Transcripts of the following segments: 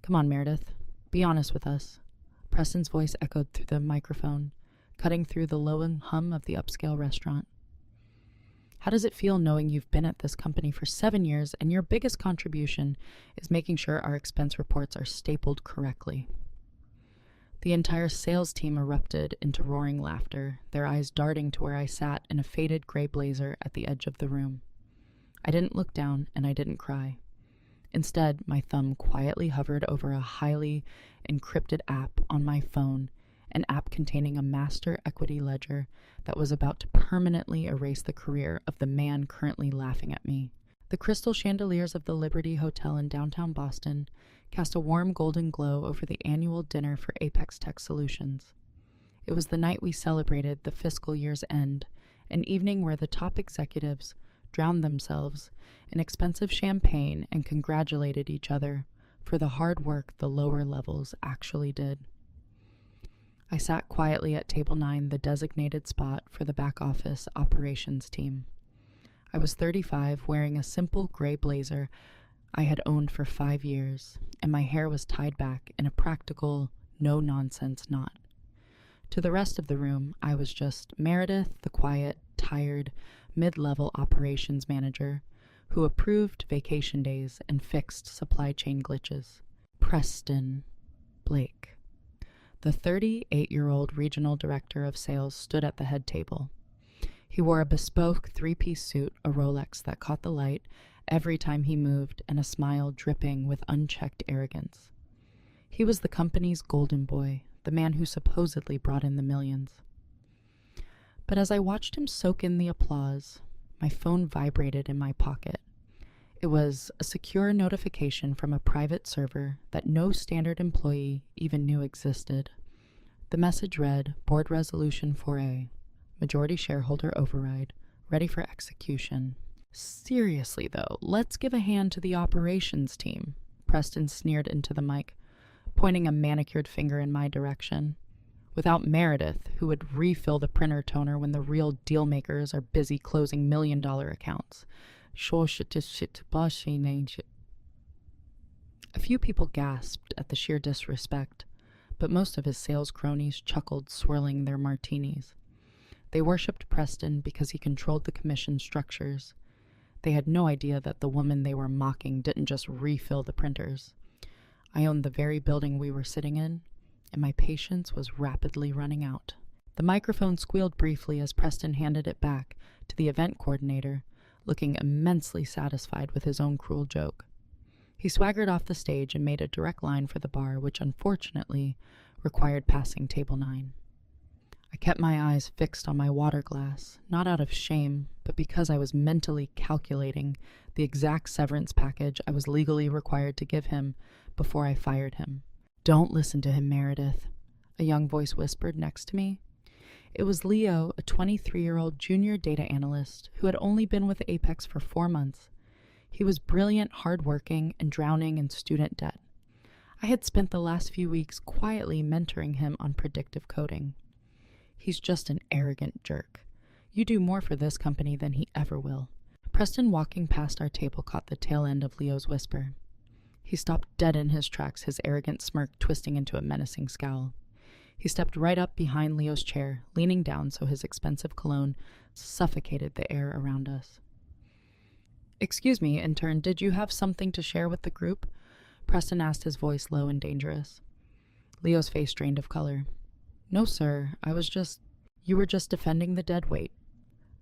Come on, Meredith. Be honest with us. Preston's voice echoed through the microphone, cutting through the low hum of the upscale restaurant. How does it feel knowing you've been at this company for 7 years and your biggest contribution is making sure our expense reports are stapled correctly? The entire sales team erupted into roaring laughter, their eyes darting to where I sat in a faded gray blazer at the edge of the room. I didn't look down and I didn't cry. Instead, my thumb quietly hovered over a highly encrypted app on my phone, an app containing a master equity ledger that was about to permanently erase the career of the man currently laughing at me. The crystal chandeliers of the Liberty Hotel in downtown Boston cast a warm golden glow over the annual dinner for Apex Tech Solutions. It was the night we celebrated the fiscal year's end, an evening where the top executives drowned themselves in expensive champagne and congratulated each other for the hard work the lower levels actually did. I sat quietly at table 9, the designated spot for the back office operations team. I was 35, wearing a simple gray blazer I had owned for 5 years, and my hair was tied back in a practical, no-nonsense knot. To the rest of the room, I was just Meredith, the quiet, tired, mid-level operations manager who approved vacation days and fixed supply chain glitches. Preston Blake. The 38-year-old regional director of sales stood at the head table. He wore a bespoke 3-piece suit, a Rolex that caught the light every time he moved, and a smile dripping with unchecked arrogance. He was the company's golden boy, the man who supposedly brought in the millions. But as I watched him soak in the applause, my phone vibrated in my pocket. It was a secure notification from a private server that no standard employee even knew existed. The message read, Board Resolution 4A, Majority Shareholder Override, ready for execution. Seriously, though, let's give a hand to the operations team, Preston sneered into the mic, pointing a manicured finger in my direction. Without Meredith, who would refill the printer toner when the real deal makers are busy closing million-dollar accounts. A few people gasped at the sheer disrespect, but most of his sales cronies chuckled, swirling their martinis. They worshipped Preston because he controlled the commission structures. They had no idea that the woman they were mocking didn't just refill the printers. I owned the very building we were sitting in, and my patience was rapidly running out. The microphone squealed briefly as Preston handed it back to the event coordinator, looking immensely satisfied with his own cruel joke. He swaggered off the stage and made a direct line for the bar, which unfortunately required passing table 9. I kept my eyes fixed on my water glass, not out of shame, but because I was mentally calculating the exact severance package I was legally required to give him before I fired him. Don't listen to him, Meredith, a young voice whispered next to me. It was Leo, a 23-year-old junior data analyst who had only been with Apex for 4 months. He was brilliant, hardworking, and drowning in student debt. I had spent the last few weeks quietly mentoring him on predictive coding. He's just an arrogant jerk. You do more for this company than he ever will. Preston, walking past our table, caught the tail end of Leo's whisper. He stopped dead in his tracks, his arrogant smirk twisting into a menacing scowl. He stepped right up behind Leo's chair, leaning down so his expensive cologne suffocated the air around us. Excuse me, intern, did you have something to share with the group? Preston asked, his voice low and dangerous. Leo's face drained of color. No, sir, you were just defending the deadweight,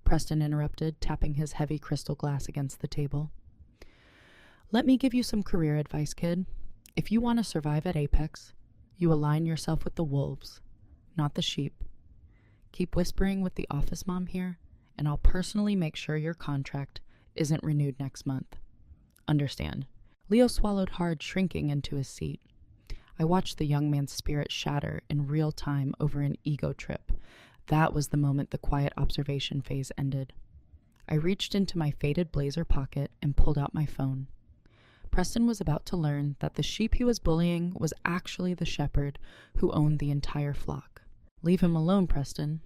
Preston interrupted, tapping his heavy crystal glass against the table. Let me give you some career advice, kid. If you want to survive at Apex, you align yourself with the wolves, not the sheep. Keep whispering with the office mom here, and I'll personally make sure your contract isn't renewed next month. Understand? Leo swallowed hard, shrinking into his seat. I watched the young man's spirit shatter in real time over an ego trip. That was the moment the quiet observation phase ended. I reached into my faded blazer pocket and pulled out my phone. Preston was about to learn that the sheep he was bullying was actually the shepherd who owned the entire flock. Leave him alone, Preston.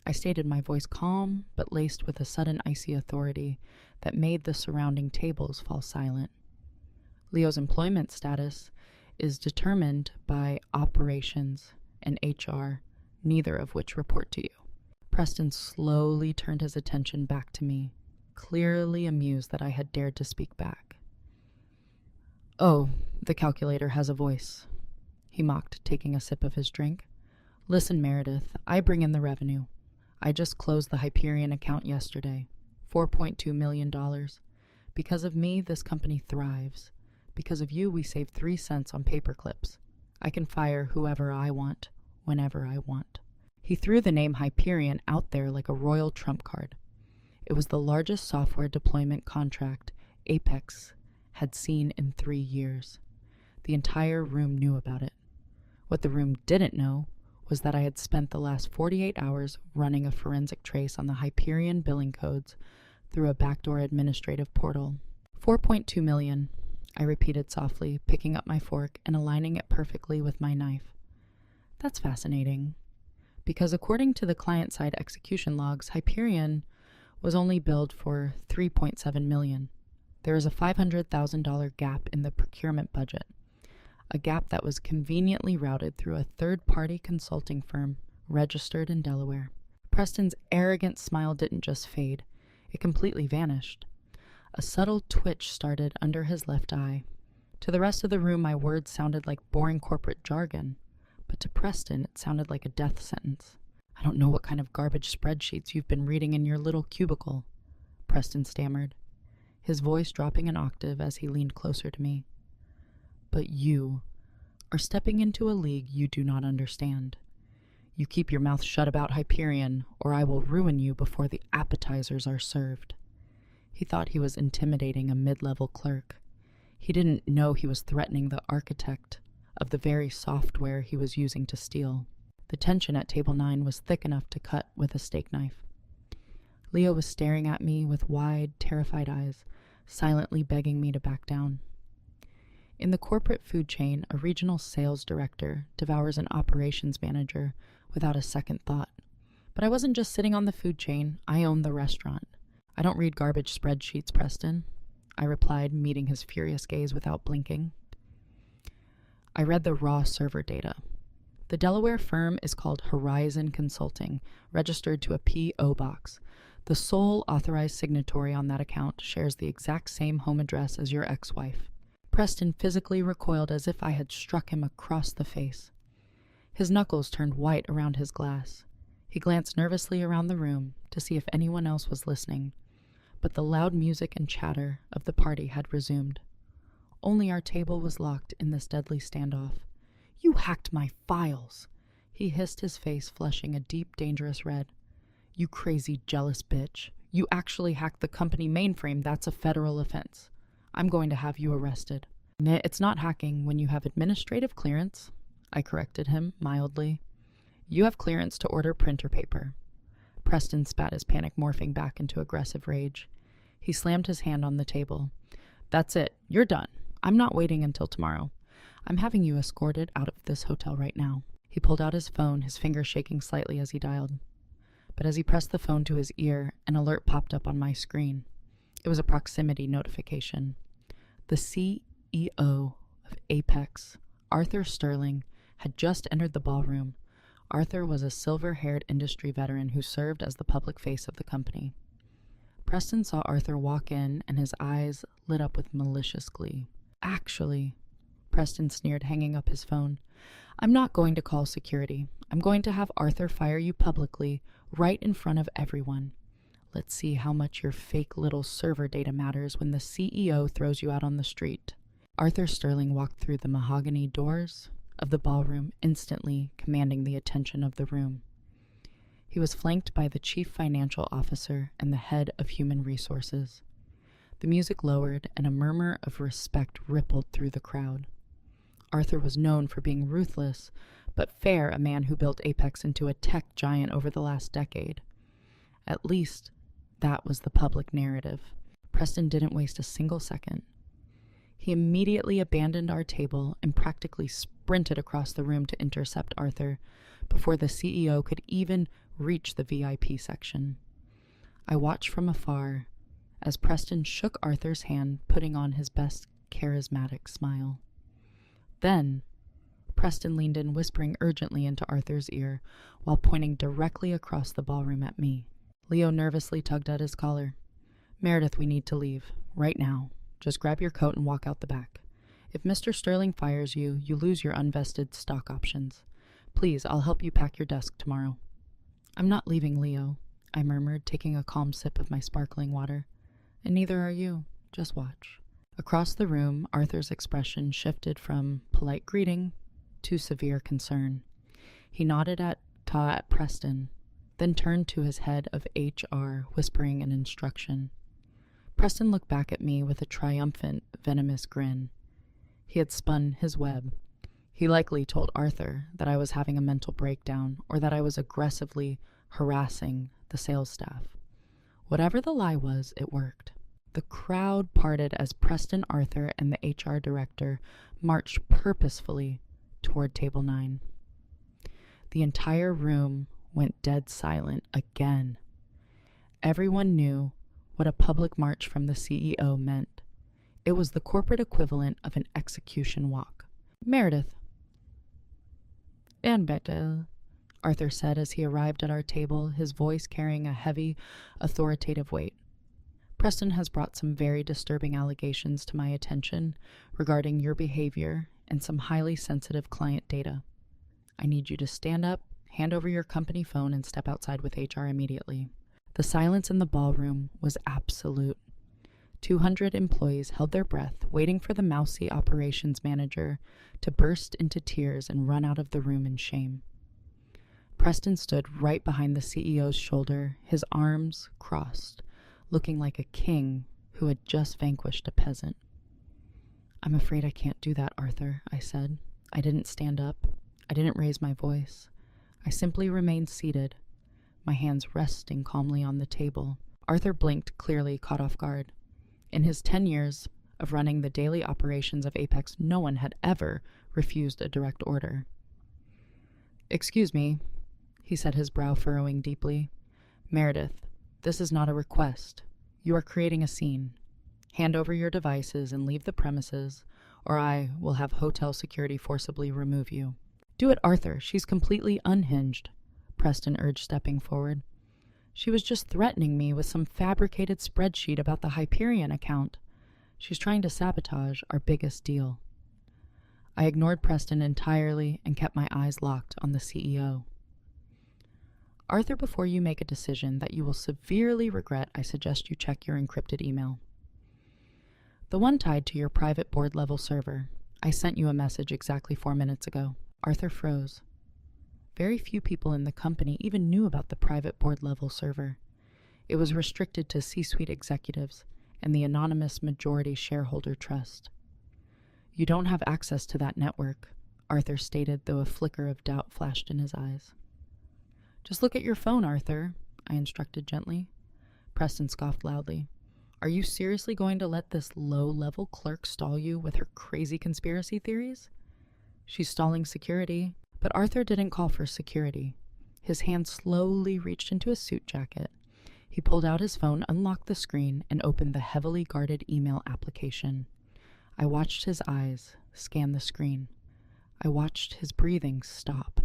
I stated, my voice calm but laced with a sudden icy authority that made the surrounding tables fall silent. Leo's employment status is determined by operations and HR, neither of which report to you. Preston slowly turned his attention back to me, clearly amused that I had dared to speak back. "Oh, the calculator has a voice," he mocked, taking a sip of his drink. "Listen, Meredith, I bring in the revenue. I just closed the Hyperion account yesterday, $4.2 million. Because of me, this company thrives. Because of you, we save 3 cents on paper clips. I can fire whoever I want, whenever I want." He threw the name Hyperion out there like a royal trump card. It was the largest software deployment contract Apex had seen in 3 years. The entire room knew about it. What the room didn't know was that I had spent the last 48 hours running a forensic trace on the Hyperion billing codes through a backdoor administrative portal. 4.2 million, I repeated softly, picking up my fork and aligning it perfectly with my knife. That's fascinating, because according to the client-side execution logs, Hyperion was only billed for 3.7 million. There is a $500,000 gap in the procurement budget, a gap that was conveniently routed through a third-party consulting firm registered in Delaware. Preston's arrogant smile didn't just fade, it completely vanished. A subtle twitch started under his left eye. To the rest of the room, my words sounded like boring corporate jargon, but to Preston, it sounded like a death sentence. "I don't know what kind of garbage spreadsheets you've been reading in your little cubicle," Preston stammered, his voice dropping an octave as he leaned closer to me. "But you are stepping into a league you do not understand. You keep your mouth shut about Hyperion, or I will ruin you before the appetizers are served." He thought he was intimidating a mid-level clerk. He didn't know he was threatening the architect of the very software he was using to steal. The tension at table 9 was thick enough to cut with a steak knife. Leo was staring at me with wide, terrified eyes, silently begging me to back down. In the corporate food chain, a regional sales director devours an operations manager without a second thought. But I wasn't just sitting on the food chain, I owned the restaurant. "I don't read garbage spreadsheets, Preston," I replied, meeting his furious gaze without blinking. "I read the raw server data. The Delaware firm is called Horizon Consulting, registered to a P.O. box. The sole authorized signatory on that account shares the exact same home address as your ex-wife." Preston physically recoiled as if I had struck him across the face. His knuckles turned white around his glass. He glanced nervously around the room to see if anyone else was listening, but the loud music and chatter of the party had resumed. Only our table was locked in this deadly standoff. "You hacked my files," he hissed, his face flushing a deep, dangerous red. "You crazy, jealous bitch. You actually hacked the company mainframe. That's a federal offense. I'm going to have you arrested." "It's not hacking when you have administrative clearance," I corrected him mildly. "You have clearance to order printer paper." Preston spat, his panic morphing back into aggressive rage. He slammed his hand on the table. "That's it. You're done. I'm not waiting until tomorrow. I'm having you escorted out of this hotel right now." He pulled out his phone, his fingers shaking slightly as he dialed. But as he pressed the phone to his ear, an alert popped up on my screen. It was a proximity notification. The CEO of Apex, Arthur Sterling, had just entered the ballroom. Arthur was a silver-haired industry veteran who served as the public face of the company. Preston saw Arthur walk in, and his eyes lit up with malicious glee. "Actually," Preston sneered, hanging up his phone, "I'm not going to call security. I'm going to have Arthur fire you publicly, right in front of everyone. Let's see how much your fake little server data matters when the CEO throws you out on the street." Arthur Sterling walked through the mahogany doors of the ballroom, instantly commanding the attention of the room. He was flanked by the chief financial officer and the head of human resources. The music lowered, and a murmur of respect rippled through the crowd. Arthur was known for being ruthless, but fair, a man who built Apex into a tech giant over the last decade. At least, that was the public narrative. Preston didn't waste a single second. He immediately abandoned our table and practically sprinted across the room to intercept Arthur before the CEO could even reach the VIP section. I watched from afar as Preston shook Arthur's hand, putting on his best charismatic smile. Then, Preston leaned in, whispering urgently into Arthur's ear while pointing directly across the ballroom at me. Leo nervously tugged at his collar. "Meredith, we need to leave. Right now. Just grab your coat and walk out the back. If Mr. Sterling fires you, you lose your unvested stock options. Please, I'll help you pack your desk tomorrow." "I'm not leaving, Leo," I murmured, taking a calm sip of my sparkling water. "And neither are you. Just watch." Across the room, Arthur's expression shifted from polite greeting to severe concern. He nodded at Preston, then turned to his head of HR, whispering an instruction. Preston looked back at me with a triumphant, venomous grin. He had spun his web. He likely told Arthur that I was having a mental breakdown or that I was aggressively harassing the sales staff. Whatever the lie was, it worked. The crowd parted as Preston, Arthur, and the HR director marched purposefully toward table 9. The entire room went dead silent again. Everyone knew what a public march from the CEO meant. It was the corporate equivalent of an execution walk. "Meredith." "And Bethel," Arthur said as he arrived at our table, his voice carrying a heavy, authoritative weight. "Preston has brought some very disturbing allegations to my attention regarding your behavior and some highly sensitive client data. I need you to stand up, hand over your company phone, and step outside with HR immediately." The silence in the ballroom was absolute. 200 employees held their breath, waiting for the mousy operations manager to burst into tears and run out of the room in shame. Preston stood right behind the CEO's shoulder, his arms crossed, looking like a king who had just vanquished a peasant. "I'm afraid I can't do that, Arthur," I said. I didn't stand up. I didn't raise my voice. I simply remained seated, my hands resting calmly on the table. Arthur blinked, clearly caught off guard. In his 10 years of running the daily operations of Apex, no one had ever refused a direct order. "Excuse me," he said, his brow furrowing deeply. "Meredith, this is not a request. You are creating a scene. Hand over your devices and leave the premises, or I will have hotel security forcibly remove you." "Do it, Arthur. She's completely unhinged," Preston urged, stepping forward. "She was just threatening me with some fabricated spreadsheet about the Hyperion account. She's trying to sabotage our biggest deal." I ignored Preston entirely and kept my eyes locked on the CEO. "Arthur, before you make a decision that you will severely regret, I suggest you check your encrypted email. The one tied to your private board-level server. I sent you a message exactly 4 minutes ago." Arthur froze. Very few people in the company even knew about the private board-level server. It was restricted to C-suite executives and the anonymous majority shareholder trust. "You don't have access to that network," Arthur stated, though a flicker of doubt flashed in his eyes. "Just look at your phone, Arthur," I instructed gently. Preston scoffed loudly. "Are you seriously going to let this low-level clerk stall you with her crazy conspiracy theories?" "She's stalling security." But Arthur didn't call for security. His hand slowly reached into his suit jacket. He pulled out his phone, unlocked the screen, and opened the heavily guarded email application. I watched his eyes scan the screen. I watched his breathing stop.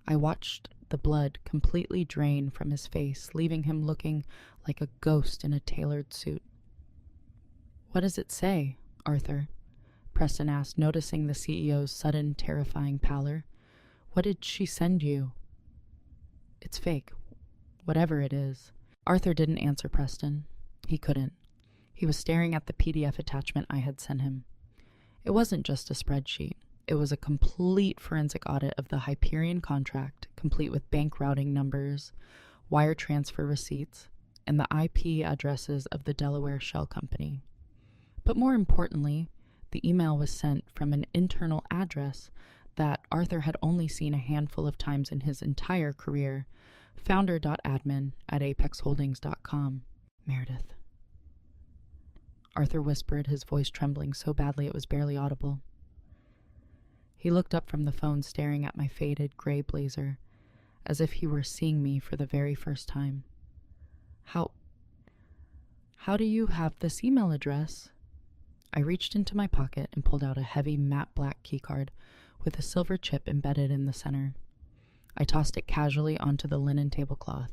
I watched the blood completely drain from his face, leaving him looking like a ghost in a tailored suit. "What does it say, Arthur?" Preston asked, noticing the CEO's sudden, terrifying pallor. "What did she send you?" "It's fake, whatever it is." Arthur didn't answer Preston. He couldn't. He was staring at the PDF attachment I had sent him. It wasn't just a spreadsheet. It was a complete forensic audit of the Hyperion contract, complete with bank routing numbers, wire transfer receipts, and the IP addresses of the Delaware shell company. But more importantly, the email was sent from an internal address that Arthur had only seen a handful of times in his entire career, founder.admin@apexholdings.com. "Meredith," Arthur whispered, his voice trembling so badly it was barely audible. He looked up from the phone, staring at my faded gray blazer, as if he were seeing me for the very first time. How do you have this email address?" I reached into my pocket and pulled out a heavy matte black keycard with a silver chip embedded in the center. I tossed it casually onto the linen tablecloth.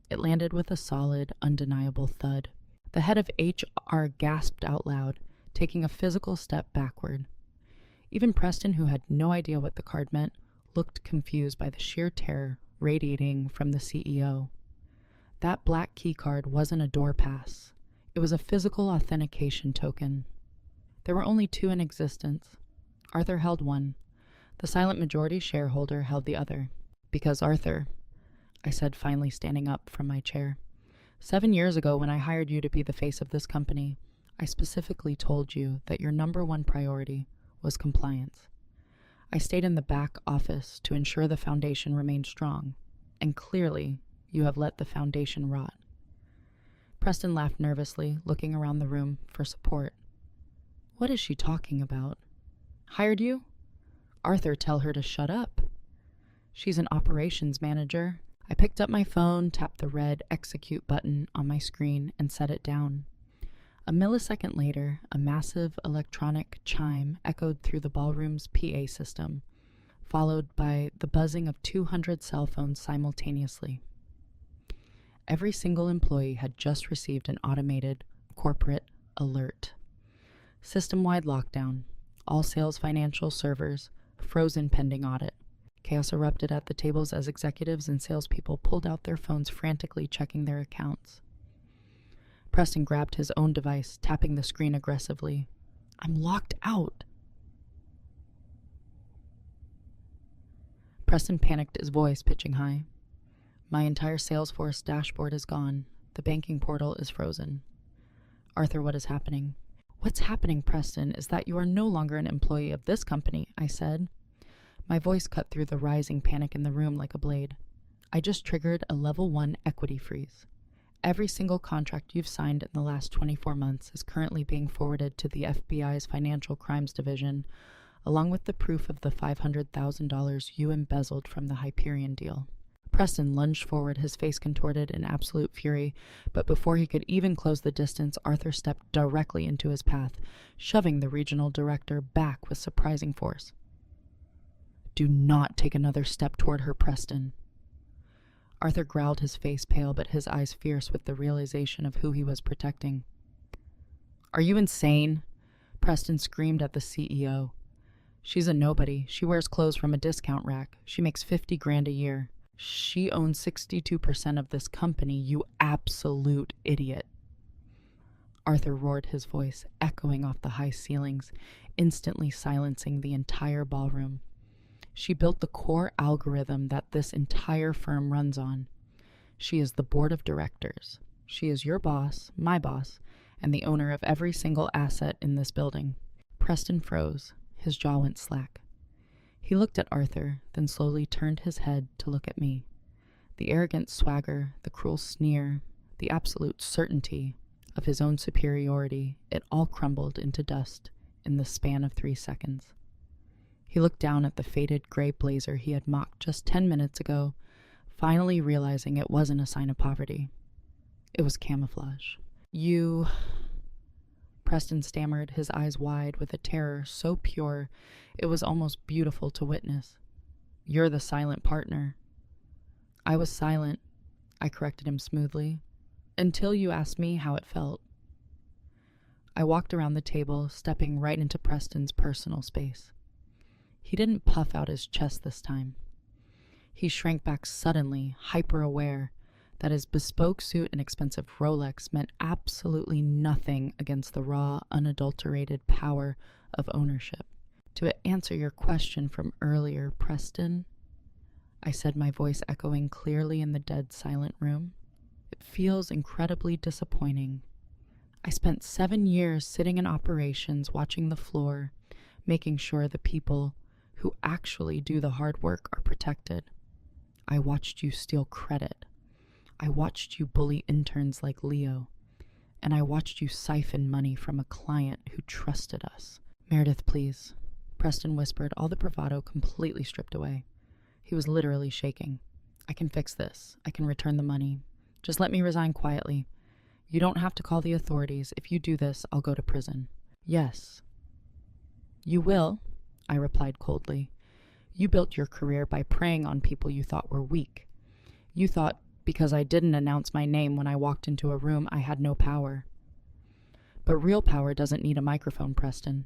It landed with a solid, undeniable thud. The head of HR gasped out loud, taking a physical step backward. Even Preston, who had no idea what the card meant, looked confused by the sheer terror radiating from the CEO. That black keycard wasn't a door pass. It was a physical authentication token. There were only two in existence. Arthur held one. The silent majority shareholder held the other. Because Arthur, I said, finally standing up from my chair, 7 years ago when I hired you to be the face of this company, I specifically told you that your number one priority was compliance. I stayed in the back office to ensure the foundation remained strong, and clearly you have let the foundation rot. Preston laughed nervously, looking around the room for support. What is she talking about? Hired you? Arthur, tell her to shut up. She's an operations manager. I picked up my phone, tapped the red execute button on my screen, and set it down. A millisecond later, a massive electronic chime echoed through the ballroom's PA system, followed by the buzzing of 200 cell phones simultaneously. Every single employee had just received an automated corporate alert. System-wide lockdown. All sales financial servers frozen pending audit. Chaos erupted at the tables as executives and salespeople pulled out their phones, frantically checking their accounts. Preston grabbed his own device, tapping the screen aggressively. I'm locked out. Preston panicked, his voice pitching high. My entire Salesforce dashboard is gone. The banking portal is frozen. Arthur, what is happening? What's happening, Preston, is that you are no longer an employee of this company, I said. My voice cut through the rising panic in the room like a blade. I just triggered a level 1 equity freeze. Every single contract you've signed in the last 24 months is currently being forwarded to the FBI's Financial Crimes Division, along with the proof of the $500,000 you embezzled from the Hyperion deal. Preston lunged forward, his face contorted in absolute fury, but before he could even close the distance, Arthur stepped directly into his path, shoving the regional director back with surprising force. Do not take another step toward her, Preston. Arthur growled, his face pale but his eyes fierce with the realization of who he was protecting. Are you insane? Preston screamed at the CEO. She's a nobody. She wears clothes from a discount rack. She makes $50,000 a year. She owns 62% of this company, you absolute idiot. Arthur roared, his voice echoing off the high ceilings, instantly silencing the entire ballroom. She built the core algorithm that this entire firm runs on. She is the board of directors. She is your boss, my boss, and the owner of every single asset in this building. Preston froze. His jaw went slack. He looked at Arthur, then slowly turned his head to look at me. The arrogant swagger, the cruel sneer, the absolute certainty of his own superiority, it all crumbled into dust in the span of 3 seconds. He looked down at the faded gray blazer he had mocked just 10 minutes ago, finally realizing it wasn't a sign of poverty. It was camouflage. You... Preston stammered, his eyes wide with a terror so pure it was almost beautiful to witness. You're the silent partner. I was silent, I corrected him smoothly, until you asked me how it felt. I walked around the table, stepping right into Preston's personal space. He didn't puff out his chest this time. He shrank back suddenly, hyper-aware that his bespoke suit and expensive Rolex meant absolutely nothing against the raw, unadulterated power of ownership. To answer your question from earlier, Preston, I said, my voice echoing clearly in the dead silent room, it feels incredibly disappointing. I spent 7 years sitting in operations, watching the floor, making sure the people who actually do the hard work are protected. I watched you steal credit. I watched you bully interns like Leo, and I watched you siphon money from a client who trusted us. Meredith, please, Preston whispered, all the bravado completely stripped away. He was literally shaking. I can fix this. I can return the money. Just let me resign quietly. You don't have to call the authorities. If you do this, I'll go to prison. Yes. You will, I replied coldly. You built your career by preying on people you thought were weak. You thought because I didn't announce my name when I walked into a room, I had no power. But real power doesn't need a microphone, Preston.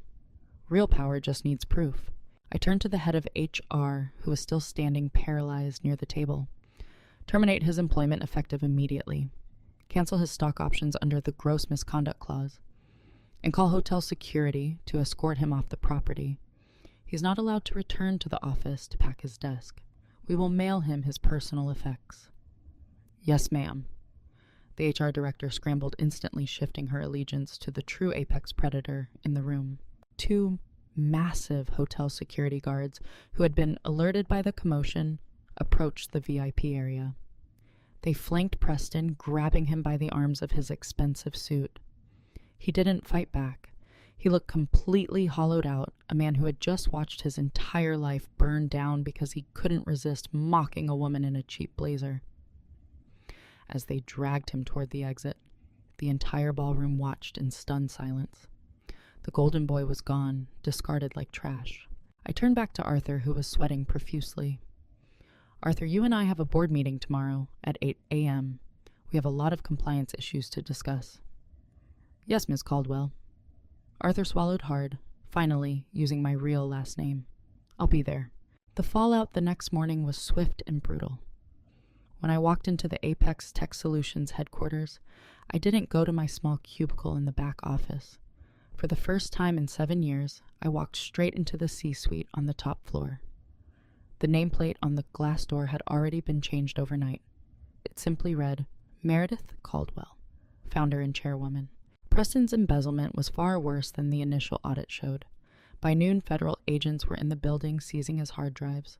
Real power just needs proof. I turned to the head of HR, who was still standing paralyzed near the table. Terminate his employment effective immediately. Cancel his stock options under the gross misconduct clause. And call hotel security to escort him off the property. He's not allowed to return to the office to pack his desk. We will mail him his personal effects. Yes, ma'am. The HR director scrambled, instantly shifting her allegiance to the true apex predator in the room. 2 massive hotel security guards, who had been alerted by the commotion, approached the VIP area. They flanked Preston, grabbing him by the arms of his expensive suit. He didn't fight back. He looked completely hollowed out, a man who had just watched his entire life burn down because he couldn't resist mocking a woman in a cheap blazer. As they dragged him toward the exit, the entire ballroom watched in stunned silence. The golden boy was gone, discarded like trash. I turned back to Arthur, who was sweating profusely. Arthur, you and I have a board meeting tomorrow at 8 a.m. We have a lot of compliance issues to discuss. Yes, Ms. Caldwell. Arthur swallowed hard, finally using my real last name. I'll be there. The fallout the next morning was swift and brutal. When I walked into the Apex Tech Solutions headquarters, I didn't go to my small cubicle in the back office. For the first time in 7 years, I walked straight into the C-suite on the top floor. The nameplate on the glass door had already been changed overnight. It simply read, Meredith Caldwell, founder and chairwoman. Preston's embezzlement was far worse than the initial audit showed. By noon, federal agents were in the building seizing his hard drives.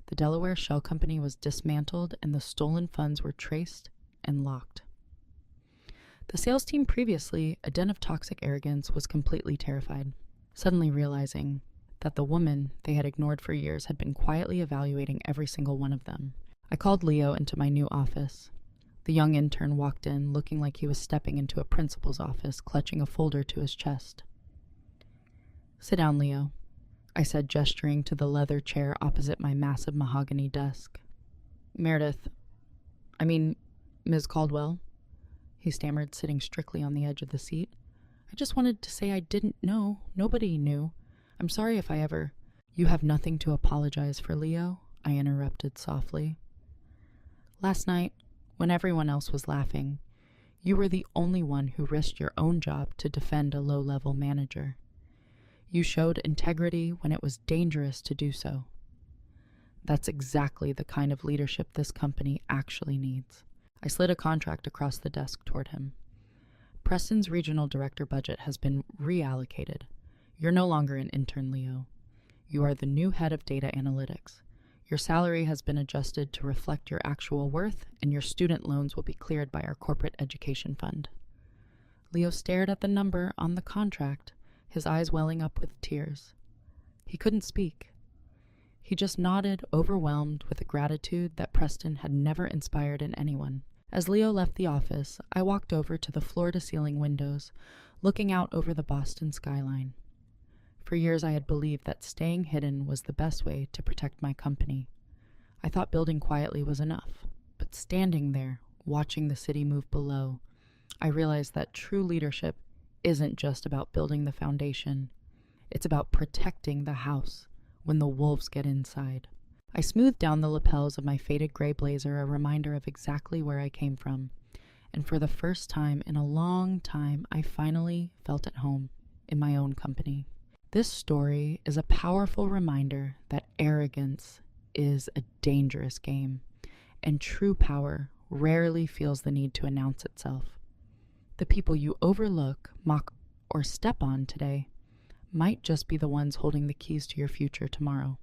The Delaware shell company was dismantled and the stolen funds were traced and locked. The sales team previously, a den of toxic arrogance, was completely terrified, suddenly realizing that the woman they had ignored for years had been quietly evaluating every single one of them. I called Leo into my new office. The young intern walked in, looking like he was stepping into a principal's office, clutching a folder to his chest. Sit down, Leo, I said, gesturing to the leather chair opposite my massive mahogany desk. Ms. Caldwell, he stammered, sitting strictly on the edge of the seat. I just wanted to say I didn't know. Nobody knew. I'm sorry if I ever... You have nothing to apologize for, Leo, I interrupted softly. Last night, when everyone else was laughing, you were the only one who risked your own job to defend a low-level manager. You showed integrity when it was dangerous to do so. That's exactly the kind of leadership this company actually needs. I slid a contract across the desk toward him. Preston's regional director budget has been reallocated. You're no longer an intern, Leo. You are the new head of data analytics. Your salary has been adjusted to reflect your actual worth, and your student loans will be cleared by our corporate education fund. Leo stared at the number on the contract, his eyes welling up with tears. He couldn't speak. He just nodded, overwhelmed with a gratitude that Preston had never inspired in anyone. As Leo left the office, I walked over to the floor-to-ceiling windows, looking out over the Boston skyline. For years I had believed that staying hidden was the best way to protect my company. I thought building quietly was enough, but standing there, watching the city move below, I realized that true leadership isn't just about building the foundation. It's about protecting the house when the wolves get inside. I smoothed down the lapels of my faded gray blazer, a reminder of exactly where I came from, and for the first time in a long time, I finally felt at home in my own company. This story is a powerful reminder that arrogance is a dangerous game, and true power rarely feels the need to announce itself. The people you overlook, mock, or step on today might just be the ones holding the keys to your future tomorrow.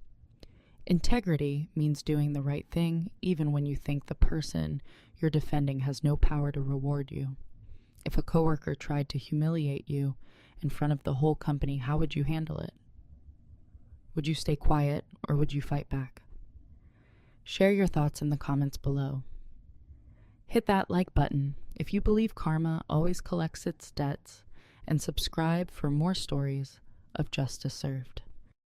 Integrity means doing the right thing even when you think the person you're defending has no power to reward you. If a coworker tried to humiliate you in front of the whole company, how would you handle it? Would you stay quiet or would you fight back? Share your thoughts in the comments below. Hit that like button if you believe karma always collects its debts and subscribe for more stories of justice served.